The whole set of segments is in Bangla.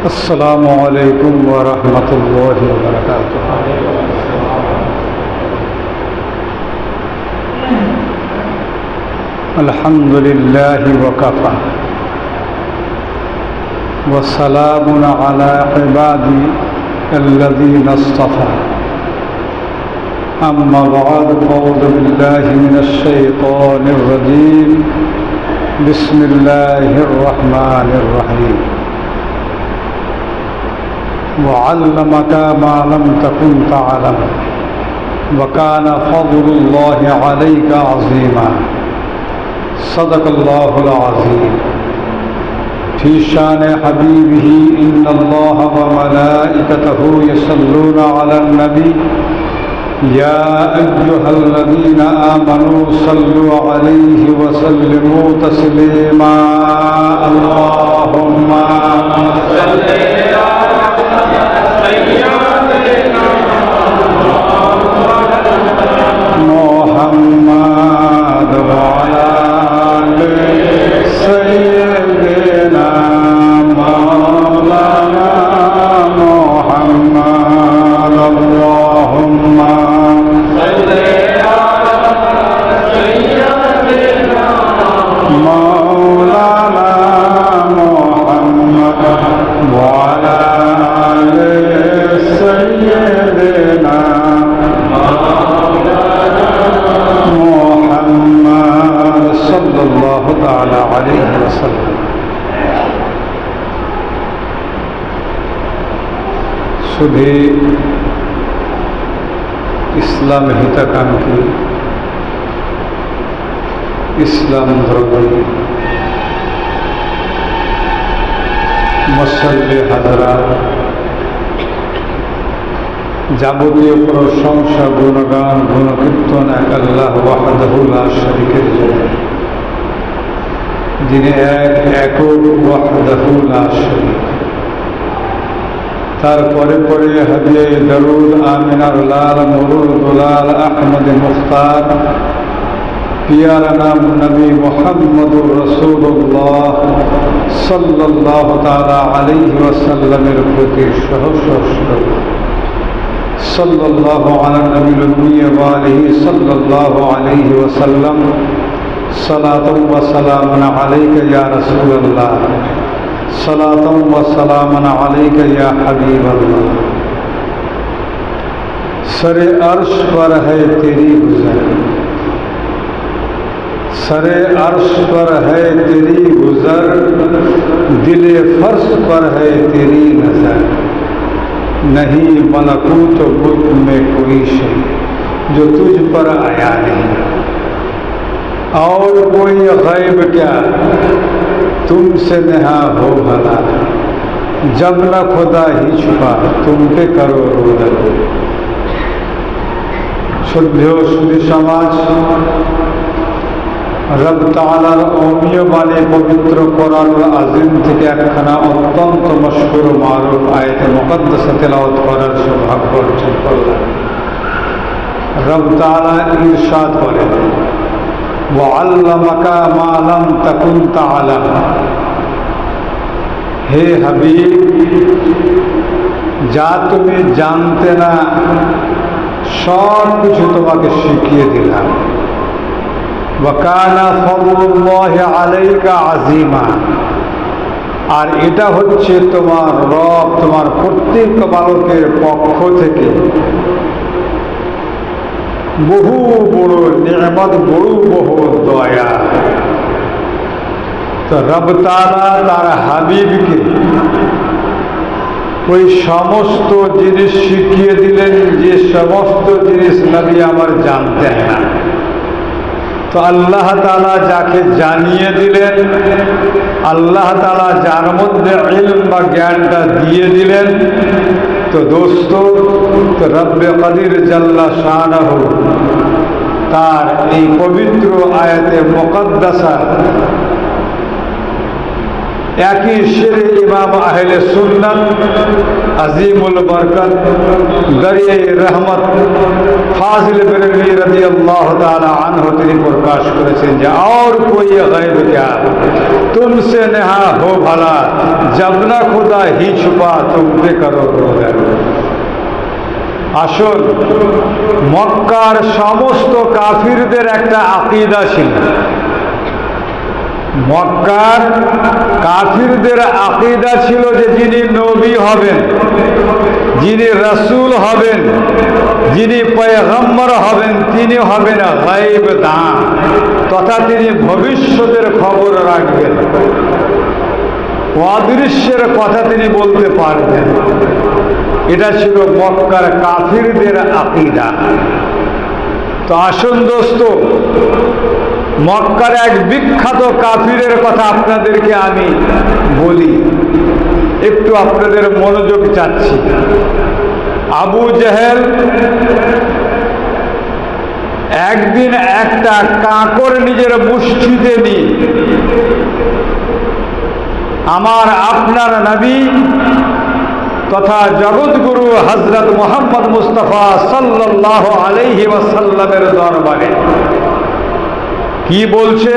السلام عليكم ورحمة الله وبركاته. الحمد لله وكفى وسلام على عبادي الذين اصطفى. أما بعد فأعوذ بالله من الشيطان الرجيم. بسم الله الرحمن الرحيم. وعلمك ما لم تكن تعلم وكان فضل الله عليك عظيما. صدق الله العظيم. في شان حبيبه إن الله وملائكته يصلون على النبي يا أيها الذين آمنوا صلوا عليه وسلموا تسليما. اللهم صل محمد وعلى آل سيدنا مولانا محمد. اللهم صل على سيدنا مولانا محمد وعلى آل سيدنا محمد صلى الله تعالى عليه وسلم. শুধু ইসলাম হিতাকাঙ্ক্ষী, ইসলাম ধর্মী মুসল্লি হাজরাত, যাবতীয় প্রশংসা গুণগান গুণকীর্তন এক আল্লাহ ওয়াহদাহু লা শারীকা লাহু, যিনি এক একক ওয়াহদাহু লা শারীকা। তারপরে পরে হাদিয়ে দরুদ আমিনার লাল মুরুদ দুলাল আহমদ মুখতার পিয়ারা নাম নবী মুহাম্মদুর রাসূলুল্লাহ সাল্লাল্লাহু তাআলা আলাইহি ওয়াসাল্লামের প্রতি সহস্র সাল্লাল্লাহু আলা নবিল উম্মি ওয়া আলিহি সাল্লাল্লাহু আলাইহি ওয়াসাল্লাম। সালাতুন ওয়া সালামুন আলাইকা ইয়া রাসূলুল্লাহ, सलातम व सलामन अलैका या हबीब अल्लाह। सरे अर्श पर है तेरी गुज़र, सरे अर्श पर है तेरी गुज़र, दिले फर्श पर है तेरी नज़र। नहीं मलकूत मुल्क में कोई शय जो तुझ पर आया नहीं, और कोई गैब क्या तुमसे नेहा हो भला। जब न खुदा ही छुपा तुम पे करो रोदन। शुद्ध सुधी समाज, रब ताआलार ओमिय बानी पवित्र कुरानुल आजिम থেকে একখানা অত্যন্ত মশহুর মারুফ আয়াতে মুকদ্দাসা তেলাওয়াত করার সৌভাগ্য অর্জন করলাম। রব তাআলা ইরশাদ করেন, وعلمك ما لم تكن تعلم। হে হাবিব, যা তুমি জানতে না সব কিছু তোমাকে শিখিয়ে দিলাম। ওয়াকানা ফদলুল্লাহি আলাইকা আযীমা। আর এটা হচ্ছে তোমার রব, তোমার প্রত্যেক বালকের পক্ষ থেকে বহু বড় নিয়ামত, বহু দয়া। তো রব তাআলা তার হাবিবকে ওই সমস্ত জিনিস শিখিয়ে দিলেন যে সমস্ত জিনিস নবী আমার জানতেন না। তো আল্লাহ তাআলা যাকে জানিয়ে দিলেন, আল্লাহ তাআলা যার মধ্যে ইলম বা জ্ঞানটা দিয়ে দিলেন, তো দোস্ত, তো রব্বে কদির জাল্লা শানাহু তার এই পবিত্র আয়াতে মুকদ্দাসা একই শেরে ইমাম আহলে সুন্নাত আজিমুল বরকত দরিয়ে রহমত ফাজিল বেরেলভী রাদিয়াল্লাহু তাআলা আনহু তিনি প্রকাশ করেছেন যে और कोई गैब क्या तुमसे नेहा हो भला जब ना खुदा ही छुपा तुम पे करो रोदन। আসুন, মক্কার সমস্ত কাফিরদের একটা আকীদা ছিল। মক্কার কাফিরদের আকীদা ছিল যে যিনি নবী হবেন, যিনি রাসূল হবেন, যিনি পয়গম্বর হবেন, তিনি হবেন গায়ব দান, তথা তিনি ভবিষ্যতের খবর রাখবেন, অদৃশ্যের কথা তিনি বলতে পারবেন। এটা ছিল মক্কার কাফিরদের আকীদা। তো আসুন দোস্ত, মক্কার এক বিখ্যাত কাফিরের কথা আপনাদেরকে আমি বলি, একটু আপনাদের মনোযোগ চাচ্ছি। আবু জেহেল একদিন একটা কাঁকড় নিজের মুষ্টিতে নিয়ে আমার আপনার নবী তথা জগৎগুরু হযরত মুহাম্মদ মুস্তাফা সাল্লাল্লাহু আলাইহি ওয়াসাল্লামের দরবারে কি বলছে,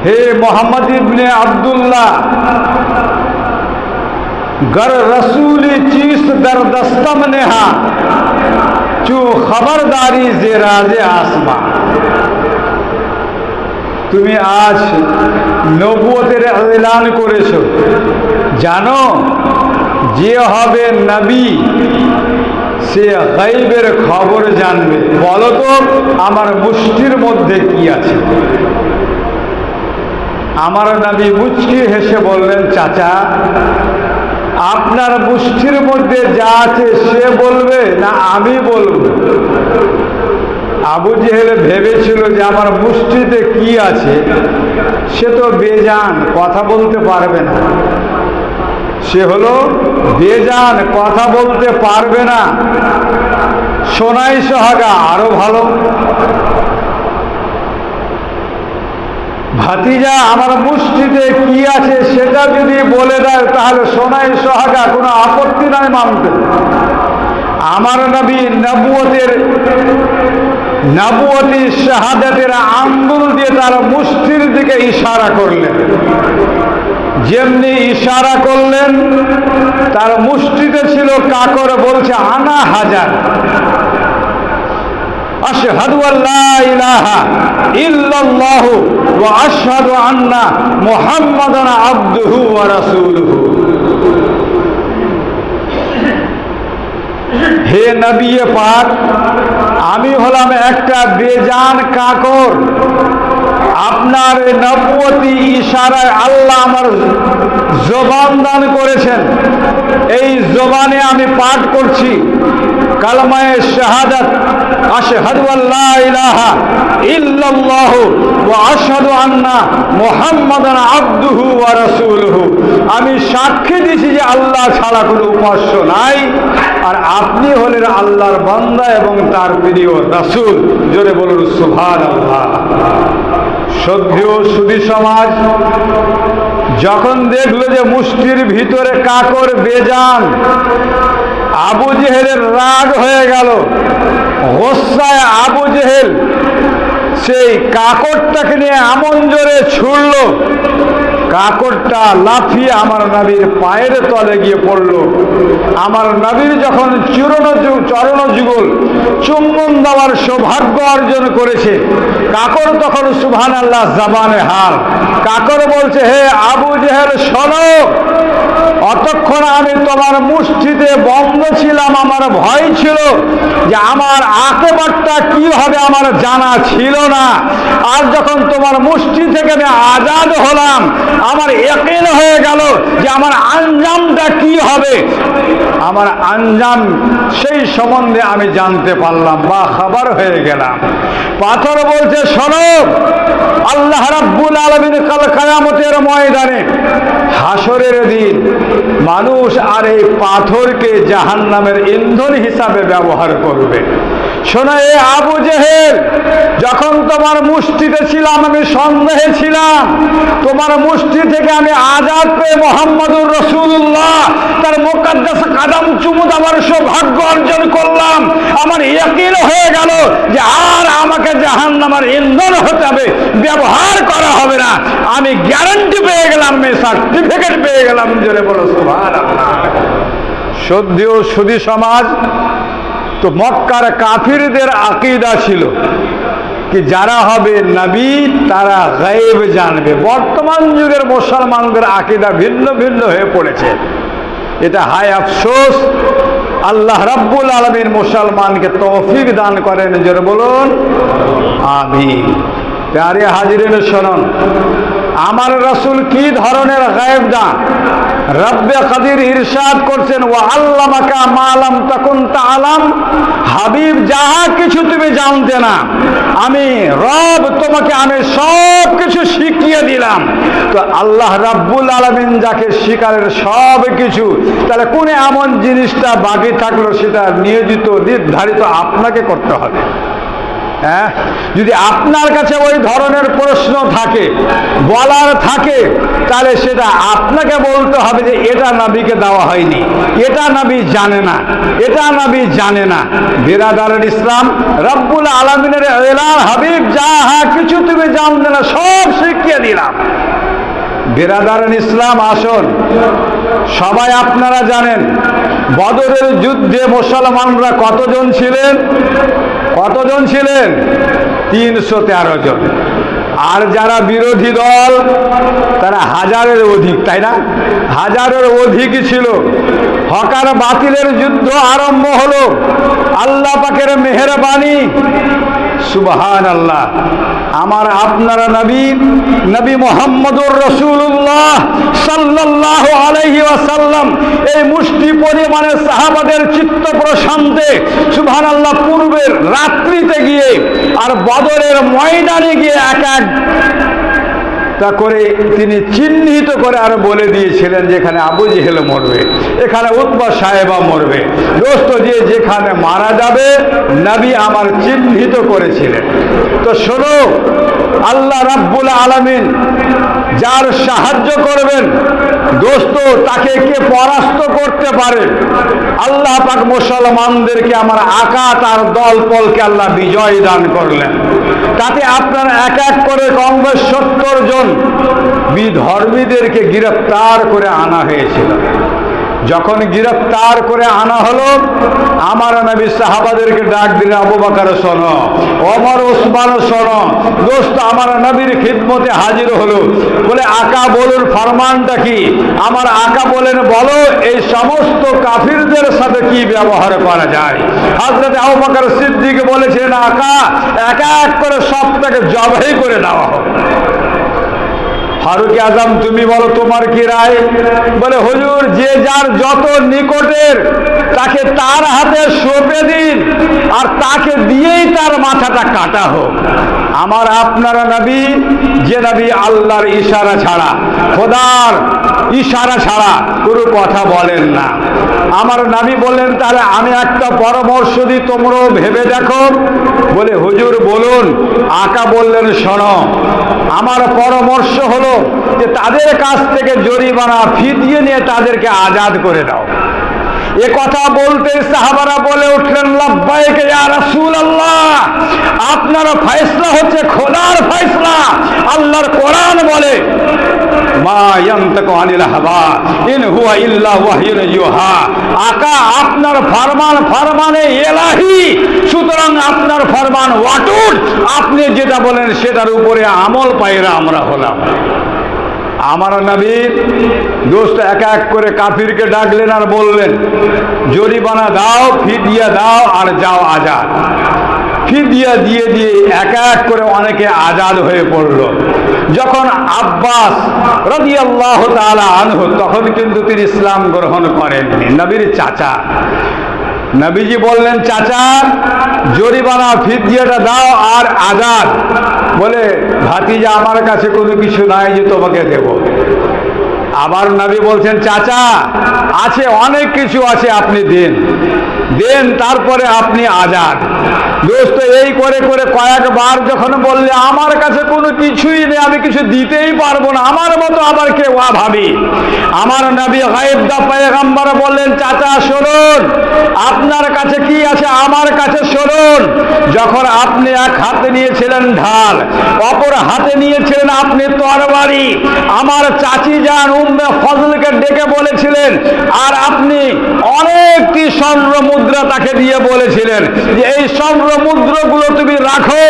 হে মোহাম্মদ ইবনে আব্দুল্লাহ, गर रसूली चीज दर दस्तम नेहा चू खबरदारी जेराजे आसमा। তুমি আজ নবুয়তের এলান করেছো, জানো যে হবে নবী সে গায়বের খবর জানবে। বলো তো আমার মুষ্টির মধ্যে কি আছে? আমার নবী মুচকি হেসে বললেন, চাচা আপনার মুষ্টির মধ্যে যা আছে সে বলবে না আমি বলবো? আবু জেহেল ভেবেছিল যে আমার মুষ্টিতে কি আছে সে তো বেজান, কথা বলতে পারবে না। সে হলো বেজান, কথা বলতে পারবে না, সোনাই সোহাগা আরো ভালো। ভাতিজা আমার মুষ্টিতে কি আছে সেটা যদি বলে দেয় তাহলে সোনাই সোহাগা, কোনো আপত্তি নয় মানতে। আমার নবী নবুয়তি শাহাদাতের আঙ্গুল দিয়ে তার মুষ্টির দিকে ইশারা করলেন। যেমনি ইশারা করলেন তার মুষ্টিতে ছিল কাকর, বলছে আনা হাজার, আশহাদু আল্লা ইলাহা ইল্লাল্লাহু ওয়া আশহাদু আন্না মুহাম্মাদান আবদুহু ওয়া রাসূলুহু। হে নবী পাক, আমি হলাম একটা বেজান কাকর, আপনার নবুয়তি ইশারায় আল্লাহ আমার জবান দান করেছেন, এই জবানে আমি পাঠ করছি কালমায়ে শাহাদাত, আশহাদু আল্লা ইলাহা ইল্লাল্লাহু ওয়া আশহাদু আন্না মুহাম্মাদান আবদুহু ওয়া রাসূলুহু। আমি সাক্ষী দিছি যে আল্লাহ ছাড়া কোনো উপাস্য নাই, আর আপনি হলেন আল্লাহর বান্দা এবং তার প্রিয় রাসূল। জোরে বলুন সুবহানাল্লাহ। শ্রদ্ধেয় সুধী সমাজ, যখন দেখলো যে মুষ্টির ভিতরে কাকর বেজান, আবু জেহেলের রাগ হয়ে গেল। গোসায় আবু জেহেল সেই কাকরটাকে নিয়ে এমন জোরে ছুড়ল, কাকরটা লাফিয়ে আমার নবীর পায়ের তলে গিয়ে পড়ল। আমার নবীর যখন চরণ যুগল চুম্বন দেওয়ার সৌভাগ্য অর্জন করেছে, কাকর তখন সুবহানাল্লাহ জবানে হাল। কাকর বলছে, হে আবু জেহেল শোনো, অতক্ষণ আমি তোমার মুষ্টিতে বন্ধ ছিলাম, আমার ভয় ছিল যে আমার আকিবাতটা কি হবে আমার জানা ছিল না। আর যখন তোমার মুষ্টি থেকে আমি আজাদ হলাম, আমার ইয়াকিন হয়ে গেল যে আমার আঞ্জামটা কি হবে। আমার আঞ্জাম সেই সম্বন্ধে আমি জানতে পারলাম, বা খবর হয়ে গেলাম। পাথর বলছে, শোনো, আল্লাহ রাব্বুল আলামিন কাল কিয়ামতের ময়দানে হাসরের দিন মানুষ আর এই পাথরকে জাহান্নামের ইন্ধন হিসাবে ব্যবহার করবে। শোনো এ আবু জেহেল, যখন তোমার মুষ্টিতে ছিলাম আমি সন্দেহে ছিলাম, তোমার মুষ্টি থেকে আমি আজাদ পেয়ে মুহাম্মদুর রাসূলুল্লাহ তার মুকদ্দাস কদম চুমু দেওয়ার সৌভাগ্য অর্জন করলাম। আমার ইয়াকিন হয়ে গেল যে আর আমাকে জাহান্নামের ইন্ধন হতে হবে, ব্যবহার করা হবে না। আমি গ্যারান্টি পেয়ে গেলাম, সার্টিফিকেট পেয়ে গেলাম। জোরে বলো সুবহানাল্লাহ। সদ্যও সুধী সমাজ, তো মক্কার কাফিরদের আকীদা ছিল কি যারা হবে নবী তারা গায়েব জানবে। বর্তমান যুগের মুসলমানদের আকীদা ভিন্ন ভিন্ন হয়ে পড়েছে। এটা হায় আফসোস। আল্লাহ রাব্বুল আলামিন মুসলমানকে তৌফিক দান করেন। জোরে বলুন আমিন। প্যারে হাজিরিন শুনুন, আমার রাসূল কি ধরনের গায়েব দান? রব্বে কাদির ইরশাদ করছেন, ওয়া আল্লামাকা মা লাম তাকুন তাআলাম, হাবিব যাহা কিছু তুমি জানতে না আমি রব তোমাকে আমি সব কিছু শিখিয়ে দিলাম। তো আল্লাহ রাব্বুল আলামিন যাকে শিকারের সব কিছু, তাহলে কোন এমন জিনিসটা বাকি থাকলো সেটা নিয়োজিত নির্ধারিত আপনাকে করতে হবে। হ্যাঁ, যদি আপনার কাছে ওই ধরনের প্রশ্ন থাকে, বলার থাকে, তাহলে সেটা আপনাকে বলতে হবে যে এটা নবীকে দেওয়া হয়নি, এটা নবী জানে না, এটা নবী জানে না। বিরাদার ইসলাম, রব্বুল আলামিনের এলান, হাবিব যাহা কিছু তুমি জানতে না সব শিখিয়ে দিলাম। বিরাদার ইসলাম, আসুন সবাই আপনারা জানেন বদরের যুদ্ধে মুসলমানরা কতজন ছিলেন? কতজন ছিলেন? 313 জন। আর যারা বিরোধী দল তারা হাজারের অধিক, তাই না? হাজারের অধিকই ছিল। হকার বাতিলের যুদ্ধ আরম্ভ হলো। আল্লাহ পাকের মেহেরবানি, সুবহানাল্লাহ। আমার আপনারা নবী মুহাম্মদুর রাসূলুল্লাহ সাল্লাল্লাহু আলাইহি ওয়াসাল্লাম এই মুষ্টি পরিমাণে সাহাবাদের চিত্ত প্রশান্তে, সুবহানাল্লাহ, পূর্বের রাত্রিতে গিয়ে আর বদরের ময়দানে গিয়ে এক এক তা করে তিনি চিহ্নিত করে আর বলে দিয়েছিলেন যে এখানে আবু জেহেল মরবে, এখানে উতবা সাহেবা মরবে। দোস্ত, যে যেখানে মারা যাবে নবী আমার চিহ্নিত করেছিলেন। তো শোনো, আল্লাহ রাব্বুল আলামিন যার সাহায্য করবেন দোস্ত, তাকে কে পরাস্ত করতে পারে? আল্লাহ পাক মুসলমানদেরকে, আমার আকা তার দল পলকে আল্লাহ বিজয় দান করলেন। তাতে আপনার এক এক করে কম বেশ 70 জন বিধর্মীদেরকে গ্রেফতার করে আনা হয়েছিল। যখন গ্রেফতার করে আনা হলো, আমার নবী সাহাবাদেরকে ডাক দিলেন, আবু বকর শোনো, ওমর ওসমান শোনো। দোস্ত, আমার নবীর খিদমতে হাজির হলো। বলে আকা বলুন ফরমানটা কি? আমার আকা বলেন, বলো এই সমস্ত কাফিরদের সাথে কি ব্যবহার করা যায়? হযরত আবু বকর সিদ্দিক বলেছিলেন, আকা এক এক করে সবটাকে জবাই করে দেওয়া হোক। ফারুক আজম, তুমি বলো তোমার কি রায়? বলে হুজুর, যে যার যত নিকটের তাকে তার হাতে সঁপে দিন আর তাকে দিয়েই তার মাথাটা কাটা হোক। আমার আপনারা নবী, যে নবী আল্লাহর ইশারা ছাড়া, খোদার ইশারা ছাড়া কোনো কথা বলেন না। আমার নবী বললেন, তাহলে আমি একটা পরামর্শ দিই, তোমরাও ভেবে দেখো। বলে হুজুর বলুন। আকা বললেন, শোনো, আমার পরামর্শ হলো যে তাদের কাছ থেকে জরিমানা ফিদিয়ে নিয়ে তাদেরকে আজাদ করে দাও। এ কথা বলতে সাহাবারা বলে উঠলেন, লাব্বাইক ইয়া রাসূলুল্লাহ, আপনার ফয়সালা হচ্ছে খোদার ফয়সালা। আল্লাহর কোরআন বলে, মা ইয়ানতাকু আনিল হাওয়া ইন হুয়া ইল্লা ওয়াহয়ুন ইউহা। আকা, আপনার ফরমান ফরমানে ইলাহি, সুতরাং আপনার ফরমান ওয়াটুড, আপনি যেটা বলেন সেটার উপরে আমল পাইরা আমরা হলাম। আমার নবী দোস্ত এক এক করে কাফিরকে ডাকলেন আর বললেন, জরিমানা দাও, ফিদিয়া দাও আর যাও আজাদ। ফিদিয়া দিয়ে দিয়ে এক এক করে অনেকে আজাদ হয়ে পড়ল। যখন আব্বাস রাদিয়াল্লাহু তাআলা আনহু, তখন কিন্তু তিনি ইসলাম গ্রহণ করেননি, নবীর চাচা। নবীজি বললেন, চাচা জরিমানা ফিদিয়াটা দাও আর আজাদ। বলে, ভাতিজা আমার কাছে কোনো কিছু নাই যে তোমাকে দেব। আবার নবী বলছেন, চাচা আছে, অনেক কিছু আছে, আপনি দেন দেন, তারপরে আপনি আজাদ। দোস্ত এই করে করে কয়েকবার যখন বললে আমার কাছে কোনো কিছুই নেই, আমি কিছু দিতেই পারবো না, আমার মতো আবার কেউ ভাবি। আমার নবী গায়েবদা পয়গম্বর বললেন, চাচা শুনুন, আপনার কাছে কি আছে আমার কাছে শুনুন। যখন আপনি এক হাতে নিয়েছিলেন ঢাল, অপর হাতে নিয়েছিলেন আপনি তরবারি, আমার চাচি যান উম্মে ফজলকে ডেকে বলেছিলেন, আর আপনি অনেকটি স্বর্ণ মুদ্রা তাকে দিয়ে বলেছিলেন যে এই স্বর্ণ মুদ্রাগুলো তুমি রাখো,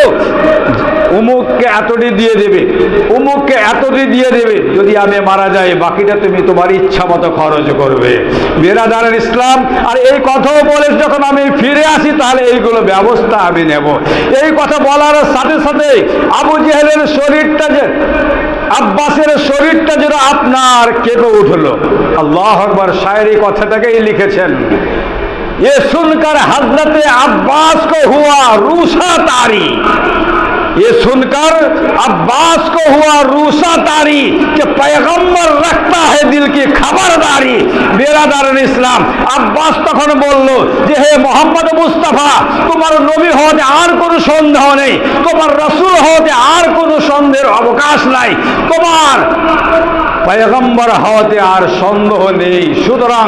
অমুককে এতটি দিয়ে দেবে, অমুককে এতটি দিয়ে দেবে, যদি আমি মারা যাই বাকিটা তুমি তোমার ইচ্ছা মতো খরচ করবে। বেরাদারের ইসলাম, আর এই কথাও বলে যখন আমি ফিরে আসি তাহলে এইগুলো ব্যবস্থা আমি নেব। এই কথা বলার সাথে সাথে আবু জেহেলের শরীরটা যে, আব্বাসের শরীরটা যেন আপনার কেঁপে উঠলো। আল্লাহু আকবার, শায়ের এই কথাটাকেই লিখেছেন, ये सुनकर हजरत अब्बास को हुआ रूसा तारी, ये सुनकर अब्बास को हुआ रूसा तारी कि पैगंबर रखता है दिल की खबरदारी। बेरादार इस्लाम, अब्बास তখন বলল যে হে মোহাম্মদ মুস্তাফা, তোমার নবী হতে আর কোনো সন্দেহ নেই, তোমার রাসূল হতে আর কোনো সন্দেহের অবকাশ নাই, তোমার পয়গম্বর হতে আর সন্দেহ নেই। সুতরাং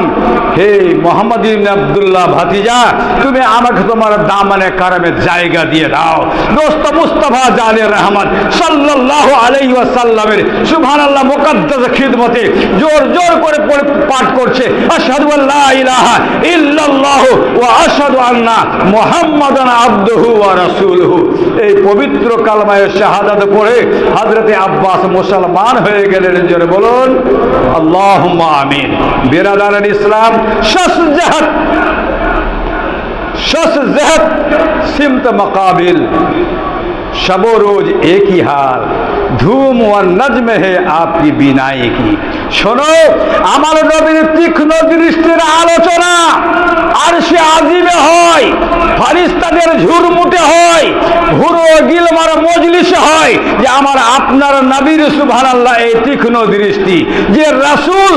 হে মোহাম্মদ ইবনে আব্দুল্লাহ ভাতিজা, তুমি আমাকে তোমার দামানে কারামে জায়গা দিয়ে দাও। দোস্ত মুস্তাফা জানে রহমত সাল্লাল্লাহু আলাইহি ওয়াসাল্লামের সুবহানাল্লাহ মুকদ্দাস খিদমতে জোর জোর করে পাঠ করছে, আশহাদু আল্লা ইলাহা ইল্লাল্লাহ ওয়া আশহাদু আন্না মুহাম্মাদান আবদুহু ওয়া রাসূলুহু। এই পবিত্র কালমায়ে শাহাদাত পড়ে হযরতে আব্বাস মুসলমান হয়ে গেলেন। জোরে বলুন আল্লাহুম্মা আমিন। বেরাদার ইসলাম, शस जहत सिमत मकाबिल, शबो रोज एक ही हाल, धूम व नज्म है आपकी बिनाई की। শোনো, আমার নবীর তীক্ষ্ণ দৃষ্টির আলোচনা আরশে আজিমে হয়, ফেরেশতাদের ঝুরমুটে হয়, হুরো গিলমার মজলিসে হয়, যে আমার আপনার নবীর সুবহানাল্লাহ এই তীক্ষ্ণ দৃষ্টি। যে রাসূল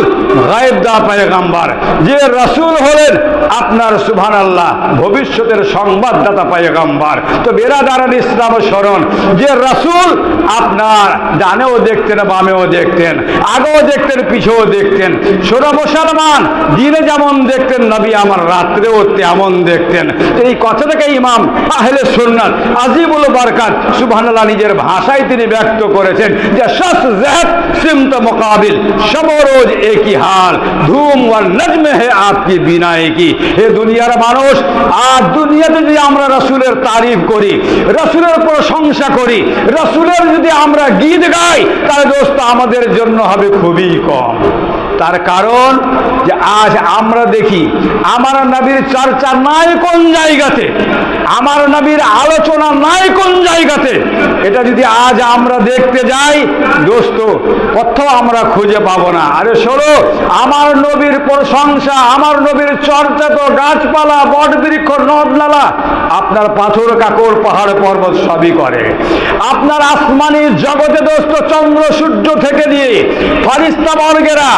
গায়েবদা পয়গম্বর, যে রাসূল হলেন আপনার সুবহানাল্লাহ ভবিষ্যতের সংবাদদাতা পয়গম্বর। তো বেরাদারান ইসলাম স্মরণ, যে রাসূল আপনার ডানেও দেখতেন, বামেও দেখতেন, আগেও দেখতেন, পিছেও দেখতেন। সোনা মুসলমান, দিনে যেমন দেখতেন নবী আমার রাত্রেও তেমন দেখতেন। এই কথাটাকে ইমাম আহলে সুন্নাত আজিবুল বারকাত সুবহানাল্লাহ নিজের ভাষায় তিনি ব্যক্ত করেছেন যে শস জহত সিমত মুকাবিল, শব রোজ একই হাল, ধুম ওয়াল নজমে হে আপকি বিনায়ে কি। হে দুনিয়ার মানুষ, আর দুনিয়াতে যদি আমরা রাসূলের তারিফ করি, রাসূলের প্রশংসা করি, রাসূলের যদি আমরা গীত গাই, তাহলে দোস্ত আমাদের জন্য হবে খুবই কম। তার কারণ যে আজ আমরা দেখি আমার নবীর চর্চা নাই কোন জায়গাতে, আমার নবীর আলোচনা নাই কোন জায়গাতে। এটা যদি আজ আমরা দেখতে যাই দোস্ত, কোথাও আমরা খুঁজে পাবো না। আরে শোনো, আমার নবীর প্রশংসা, আমার নবীর চর্চা তো গাছপালা, বট বৃক্ষ, নদ নালা, আপনার পাথর কাকর, পাহাড় পর্বত সবই করে। আপনার আসমানি জগতে দোস্ত চন্দ্র সূর্য থেকে দিয়ে ফেরেশতা বর্গেরা,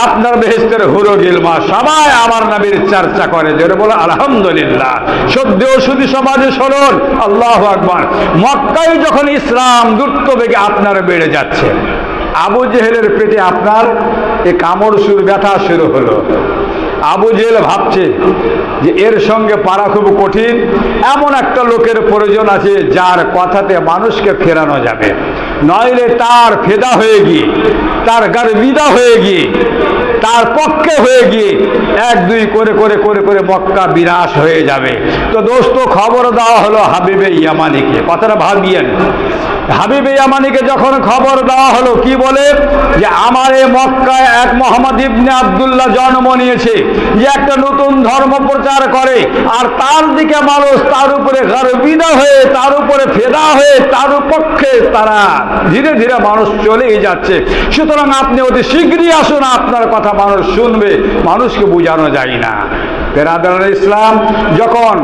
আপনার বেহেশতের হুরো গিলমা সবাই আমার নবীর চর্চা করে। যেটা বলে আলহামদুলিল্লাহ। সদ্যেও শুধু সমাজে স্মরণ, আল্লাহু আকবার। মক্কায় যখন ইসলাম দ্রুত বেগে আপনার বেড়ে যাচ্ছে, আবু জেহেলের পেটে আপনার এই কামড় সুর ব্যথা শুরু হলো। আবু জেহেল ভাবছে যে এর সঙ্গে পারা খুব কঠিন, এমন একটা লোকের প্রয়োজন আছে যার কথাতে মানুষকে ফেরানো যাবে, নইলে তার ফেদা হয়ে গিয়ে, তার গারবিদা হয়ে গিয়ে, তার পক্ষে হয়ে গিয়ে এক দুই করে করে করে করে মক্কা বিনাশ হয়ে যাবে। তো দোস্ত খবর দেওয়া হলো হাবিবে ইয়ামানিকে। কথাটা ভাবিয়েন, হাবিবে ইয়ামানিকে যখন খবর দেওয়া হলো, কি বলে যে আমার এই মক্কায় এক মোহাম্মদ ইবনে আব্দুল্লাহ জন্ম নিয়েছে, যে একটা নতুন ধর্ম প্রচার করে, আর তার দিকে মানুষ তার উপরে গর্বিত হয়ে, তার উপরে ফেদা হয়ে, তার পক্ষে তারা ধীরে ধীরে মানুষ চলেই যাচ্ছে। সুতরাং আপনি অতি শীঘ্রই আসুন, আপনার কথা মানুষ শুনবে, মানুষকে বোঝানো যায় না। বেরাদার ইসলাম, যখন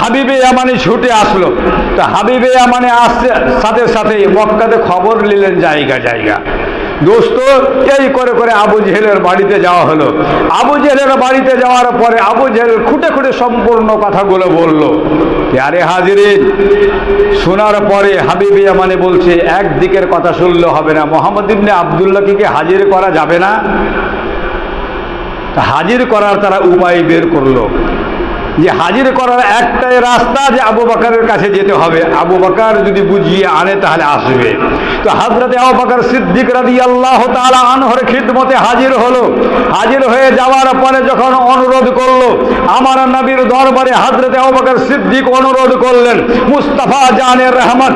হাবিবে ইয়ামানি ছুটে আসলো, তো হাবিবে ইয়ামানি আসতে সাথে সাথে মক্কাতে খবর নিলেন জায়গা জায়গা। দোস্ত এই করে করে আবু জেহেলের বাড়িতে যাওয়া হলো। আবু জেহেলের বাড়িতে যাওয়ার পরে আবু জেহেল খুঁটে খুঁটে সম্পূর্ণ কথাগুলো বলল। আরে হাজিরিন, শোনার পরে হাবিব ইয়ামানি বলছে একদিকের কথা শুনলে হবে না, মোহাম্মদ ইবনে আব্দুল্লাহকে কি হাজির করা যাবে না? হাজির করার তারা উপায় বের করলো যে হাজির করার একটাই রাস্তা যে আবু বকরের কাছে যেতে হবে, আবু বকর যদি বুঝিয়ে আনে তাহলে আসবে। তো হযরতে আবু বকর সিদ্দিক রাদিয়াল্লাহু তাআলা আনহুর খিদমতে হাজির হলো। হাজির হয়ে যাওয়ার পরে যখন অনুরোধ করলো আমার নবীর দরবারে, হযরতে আবু বকর সিদ্দিক অনুরোধ করলেন মুস্তাফা জানে রহমত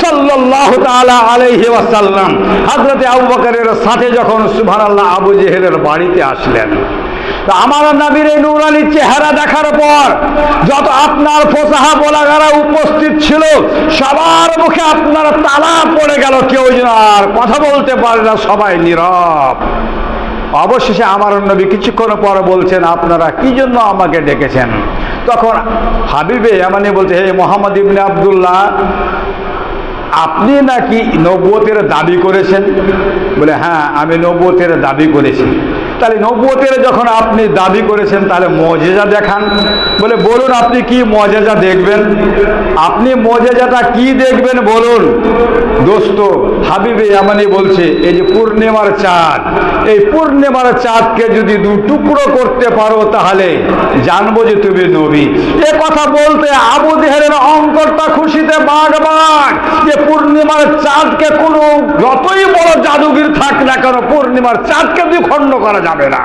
সাল্লাল্লাহু তাআলা আলাইহি ওয়াসাল্লাম হযরতে আবু বকরের সাথে যখন সুবহানাল্লাহ আবু জেহেলের বাড়িতে আসলেন। তো আমার নবীর এই নূরানী চেহারা দেখার পর যত আপনার ফোসাহা বলাগারা উপস্থিত ছিল সবার মুখে আপনার তালা পড়ে গেল, কেউ যেন আর কথা বলতে পারে না, সবাই নীরব। অবশেষে আমার নবী কিছুক্ষণ পর বলছেন আপনারা কি জন্য আমাকে ডেকেছেন? তখন হাবিবে ইয়ামানি বলছে হে মোহাম্মদ ইবনে আব্দুল্লাহ, আপনি নাকি নবুয়তের দাবি করেছেন? বলে হ্যাঁ, আমি নবুয়তের দাবি করেছি। তাহলে নবুয়তের যখন আপনি দাবি করেছেন তাহলে মুজিজা দেখান। বলে বলুন আপনি কি মুজিজা দেখবেন, আপনি মুজিজাটা কি দেখবেন বলুন। দোস্ত হাবিবে ইয়ামানি বলছে এই যে পূর্ণিমার চাঁদ, এই পূর্ণিমার চাঁদকে যদি দু টুকরো করতে পারো তাহলে জানবো যে তুমি নবী। এ কথা বলতে আবু জেহেলের অন্তরটা খুশিতে বাগ বাগ যে পূর্ণিমার চাঁদকে কোনো যতই বড় জাদুগির থাক না কেন পূর্ণিমার চাঁদকে দ্বিখণ্ড করা যাবে না।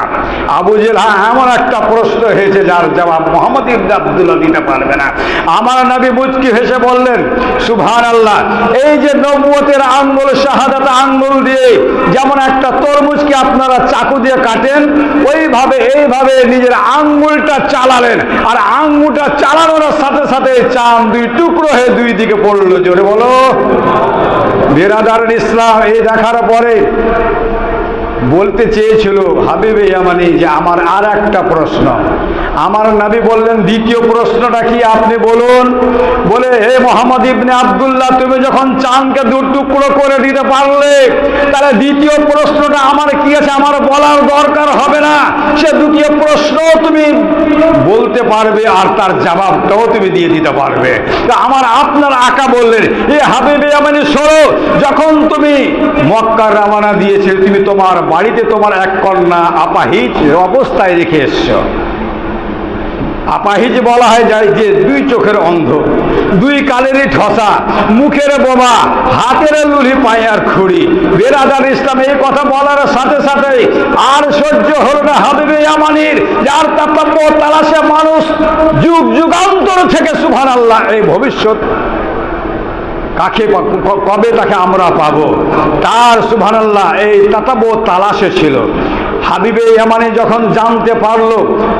আবু জেহেল এমন একটা প্রশ্ন হয়েছে যার জবাব মোহাম্মদ ইবনে আব্দুল্লাহ দিতে পারবে না। আমার নবী মুচকি হেসে বললেন সুবহানাল্লাহ, এই যে নবুয়তের আঙ্গুল শাহাদাত আঙ্গুল দিয়ে যেমন একটা তরমুজকে আপনারা চাকু দিয়ে কাটেন ওইভাবে এইভাবে নিজের আঙ্গুলটা চালালেন, আর আঙ্গুলটা চালানোর সাথে সাথে চাঁদ দুই টুকরো হয়ে দুই দিকে পড়লো। জোরে বলো বিরাদারুল ইসলাম। এই দেখার পরে বলতে চেয়েছিল হাবিবে ইয়ামানি যে আমার আর একটা প্রশ্ন। আমার নবী বললেন দ্বিতীয় প্রশ্নটা কি আপনি বলুন। বলে হে মোহাম্মদ ইবনে আব্দুল্লাহ, তুমি যখন চাঁদকে দু টুকরো করে দিতে পারলে তাহলে দ্বিতীয় প্রশ্নটা আমার কি আছে আমার বলার দরকার হবে না, সে দ্বিতীয় প্রশ্ন তুমি বলতে পারবে আর তার জবাবটাও তুমি দিয়ে দিতে পারবে। তা আমার আপনার আকা বললেন এ হাবিবে ইয়ামানি শোনো, যখন তুমি মক্কা রওনা দিয়েছিলে তুমি তোমার বাড়িতে তোমার এক কন্যা আপাহিজ অবস্থায় রেখে এসছো। আপাহিজ বলা হয় যায় যে দুই চোখের অন্ধ, দুই কালেরই ঠসা, মুখের বোমা, হাতের লুলি, পায়ের খুঁড়ি। বিরাদার ইসলাম এই কথা বলার সাথে সাথে আর সহ্য হলো না হাবিবে ইয়ামানির, যার তাতাব্য তালাশে মানুষ যুগ যুগান্তর থেকে সুবহানাল্লাহ এই ভবিষ্যৎ কাকে কবে তাকে আমরা পাবো তার সুবহানাল্লাহ এই তাতাব্য তালাশে ছিল। হাবিবে ইয়ামানি যখন জানতে পারলো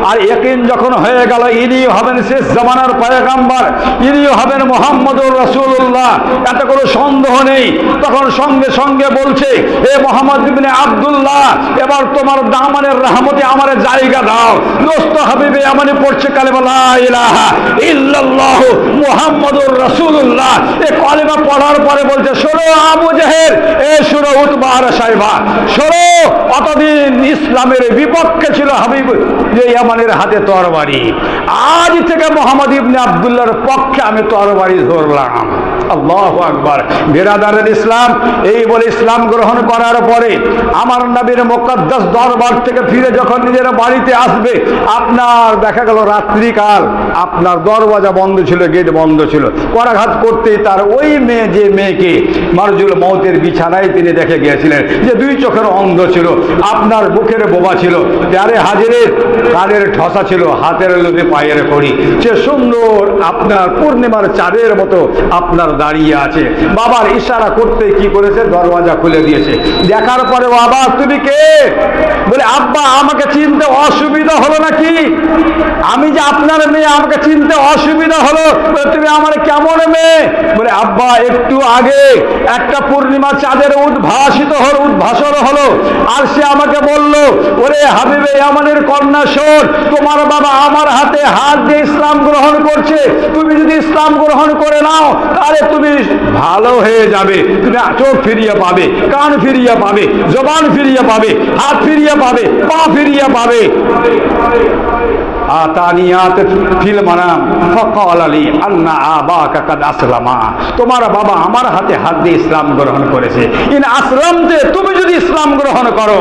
আর ইয়াকিন যখন হয়ে গেল ইনি হবেন শেষ জামানার পয়গম্বর, ইনি হবেন মুহাম্মদুর রাসূলুল্লাহ, এত কোনো সন্দেহ নেই, তখন সঙ্গে সঙ্গে বলছে এ মোহাম্মদ ইবনে আব্দুল্লাহ, এবার তোমার দামানের রহমতে আমার জায়গা দাও। দোস্ত হাবিবে ইয়ামানি পড়ছে কালেমা লা ইলাহা ইল্লাল্লাহু মুহাম্মদুর রাসূলুল্লাহ। এই কালেমা পড়ার পরে বলছে শোনো আবু জেহেল, এ শোনো উতবা আর সাইবা, শোনো অতদিন ইসলামের বিপক্ষে ছিল হাবিব ইয়ামানের হাতে তরবারি, আজ থেকে মোহাম্মদ ইবনে আব্দুল্লাহর পক্ষে আমি তরবারি ধরলাম। আল্লাহু আকবার। বিরাদারুল ইসলাম এই বলে ইসলাম গ্রহণ করার পরে আমার নবীর মুকদ্দাস দরবার থেকে ফিরে যখন নিজের বাড়িতে আসবে আপনার দেখা গেল রাত্রিকাল আপনার দরওয়াজা বন্ধ ছিল, গেট বন্ধ ছিল, করাঘাত করতেই তার ওই মেয়ে যে মেয়েকে মারজুল মৌতের বিছানায় তিনি দেখে গিয়েছিলেন যে দুই চোখের অন্ধ ছিল, আপনার বুকের বোবা ছিল, প্যারে হাজিরের কানের ঠসা ছিল, হাতের লোভে পায়ের কড়ি, সে সুন্দর আপনার পূর্ণিমার চাঁদের মতো আপনার দাঁড়িয়ে আছে। বাবার ইশারা করতে কি করেছে দরওয়াজা খুলে দিয়েছে। দেখার পরে বাবা তুমি কে? বলে আব্বা আমাকে চিনতে অসুবিধা হলো নাকি? আমি যে আপনার মেয়ে, আমাকে চিনতে অসুবিধা হলো? তুমি আমার কেমন মেয়ে? বলে আব্বা একটু আগে একটা পূর্ণিমা চাঁদের উদ্ভাসন হলো আর সে আমাকে বলল ও ওরে হাবিবে ইয়ামানের কন্যা শোন, তোমার বাবা আমার হাতে হাত দিয়ে ইসলাম গ্রহণ করছে, তুমি যদি ইসলাম গ্রহণ করে নাও তাহলে তুমি ভালো হয়ে যাবে, তুমি চোখ ফিরিয়ে পাবে, কান ফিরিয়ে পাবে, জবান ফিরিয়ে পাবে, হাত ফিরিয়ে পাবে, পা ফিরিয়ে পাবে। আতানিয়াত ফিল মানাম ফাকাল লি আন্না আবাকা কাদ আসলামা, তোমার বাবা আমার হাতে হাত দিয়ে ইসলাম গ্রহণ করেছে। ইন আসলামতে, তুমি যদি ইসলাম গ্রহণ করো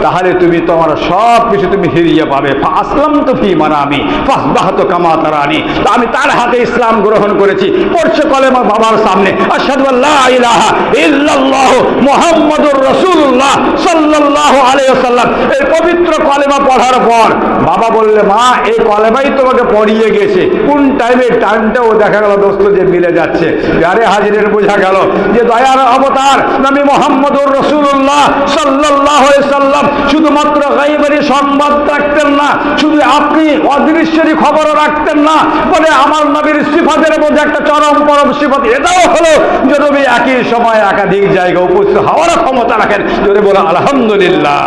তাহলে তুমি তোমার সব কিছু তুমি ফিরিয়ে পাবে। আসলামতু ফি মানামি ফাসবাহতু কামা তারানি, তো আমি তার হাতে ইসলাম গ্রহণ করেছি। পড়ছে কলেমা বাবার সামনে, আশহাদু আল্লা ইলাহা ইল্লাল্লাহ মুহাম্মাদুর রাসূলুল্লাহ সাল্লাল্লাহু আলাইহি ওয়াসাল্লাম, এই পবিত্র কলেমা পড়ার পর বাবা বললে, মা এই কলেমাই তোমাকে পড়িয়ে গেছে। কোন টাইমটাও দেখা গেল দোস্ত যে মিলে যাচ্ছে। আরে হাজিরের বোঝা গেল যে দয়ার অবতার নবী মুহাম্মদুর রাসূলুল্লাহ সাল্লাল্লাহু আলাইহি সাল্লাম শুধুমাত্র গায়বেরই সংবাদ রাখতেন না, শুধু আপনি অদৃশ্যেরই খবরও রাখতেন না, বলে আমার নবীর সিফাতের মধ্যে একটা চরম পরম সিফাত এটাও হলো যে নবী একই সময় একাধিক জায়গায় উপস্থিত হওয়ার ক্ষমতা রাখেন। যদি বলো আলহামদুলিল্লাহ।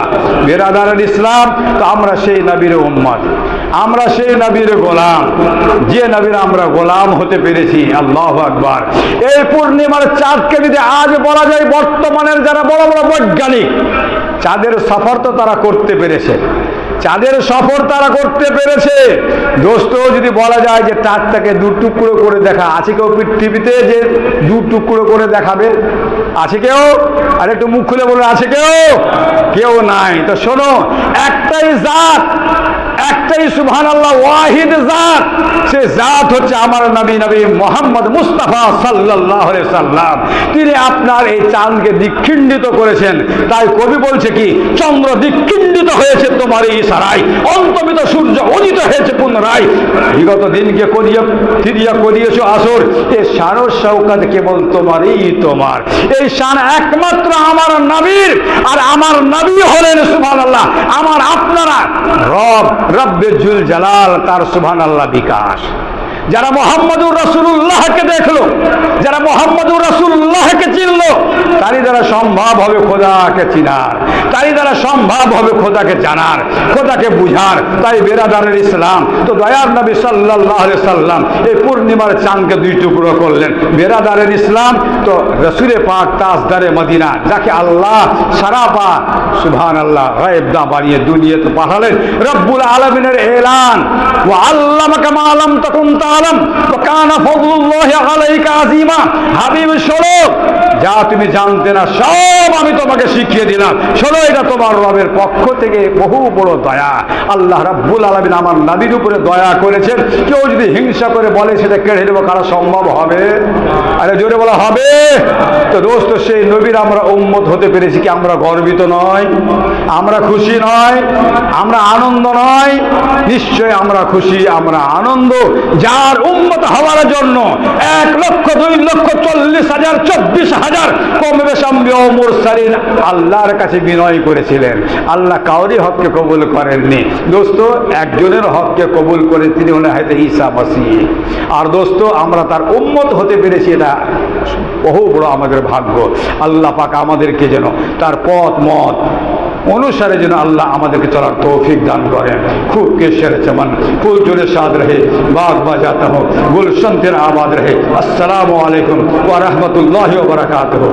বিরাদারান ইসলাম, তো আমরা সেই নবীর উম্মত, আমরা সেই নবীর গোলাম, যে নবীর আমরা গোলাম হতে পেরেছি। আল্লাহু আকবার। এই পূর্ণিমার চাঁদকে যদি আজ বলা যায় বর্তমানের যারা বড় বড় বৈজ্ঞানিক, চাঁদের সফর তো তারা করতে পেরেছে, চাঁদের সফর তারা করতে পেরেছে। দোস্ত যদি বলা যায় যে চাঁদটাকে দু টুকরো করে দেখা, আছে কেউ পৃথিবীতে যে দু টুকরো করে দেখাবে? আছে কেউ? আর একটু মুখ খুলে বলে, আছে কেউ? কেউ নাই। তো শোনো, একটাই জাত, একটাই সুবহানাল্লাহ ওয়াহিদ জাত, সে জাত হচ্ছে আমার নবী, নবী মুহাম্মদ মুস্তাফা সাল্লাল্লাহু আলাইহি সাল্লাম। তিনি আপনার এই চাঁদকে দিকখিণ্ডিত করেছেন। তাই কবি বলছে কি, চন্দ্র দিকখিণ্ডিত হয়েছে তোমার এই ইশারায়, অন্তমিত সূর্য উদিত হয়েছে পুনরায়, বিগত দিনকে করিয়া ফিরিয়া করিয়েছো আসর, এ শান ও শওকত কেবল তোমারই তোমার। এই শান একমাত্র আমার নবীর, আর আমার নবী হলেন সুবহানাল্লাহ আমার আপনারা রব, রব্বে জুল জালাল, তার সুবহানাল্লাহ বিকাশ। যারা মুহাম্মদুর রাসূলুল্লাহকে দেখলো, যারা মুহাম্মদুর রাসূলুল্লাহকে চিনলো, তারই দ্বারা সম্ভব হবে খোদাকে চিনার, তারই দ্বারা সম্ভব হবে খোদাকে জানার, খোদাকে বুঝার। তাই বিরাদারের ইসলাম, তো দয়ার নবী সাল্লাল্লাহু আলাইহি সাল্লাম এই পূর্ণিমার চাঁদকে দুই টুকরো করলেন। বিরাদারের ইসলাম, তো রাসূলে পাক তাজদারে মদিনা, যাকে আল্লাহ সারাপা সুবহানাল্লাহ গায়েব দা বানিয়ে দুনিয়াতে পাঠালেন, রব্বুল আলামিনের এলান, ওয়া আল্লামাকা মা লাম তাকুন তাআলাম ওয়া কানা ফাদলুল্লাহি আলাইকা আযীমা। হাবিব শোনো, যা তুমি জানতে না সব আমি তোমাকে শিখিয়ে দিলাম। শোনো, এটা তোমার রবের পক্ষ থেকে বহু বড় দয়া। আল্লাহ রাব্বুল আলামিন আমার নবীর উপরে দয়া করেছেন। কেউ যদি হিংসা করে বলে সেটা কেড়ে নেব, কারা সম্ভব হবে? আরে জোরে বলা হবে। তো দোস্ত, সেই নবীর আমরা উম্মত হতে পেরেছি কি আমরা গর্বিত নয়? আমরা খুশি নয়? আমরা আনন্দ নয়? নিশ্চয় আমরা খুশি, আমরা আনন্দ। যার উম্মত হওয়ার জন্য 1,02,40,000 কমবে বেশি মুরসালিন আল্লাহর কাছে বিনয় করেছিলেন। আল্লাহ কাউরি হককে কবুল করেননি দোস্ত, একজনের হককে কবুল করে, তিনি হলেন হয়তো ঈসা মসিহ। আর দোস্ত, আমরা তার উম্মত হতে পেরেছি, এটা বহু বড় আমাদের ভাগ্য। আল্লাহ পাক আমাদেরকে যেন তার পথ মত অনুসারে যেন আল্লাহ আমাদেরকে চলার তৌফিক দান করেন। খুব কেশর চমন ফুল জোরে সাদ রহে, বাগ বাজাতা হোক, গুলশন তেরা आबाद रहे। अस्सलामु अलैकुम व रहमतुल्लाहि व बरकातुहू।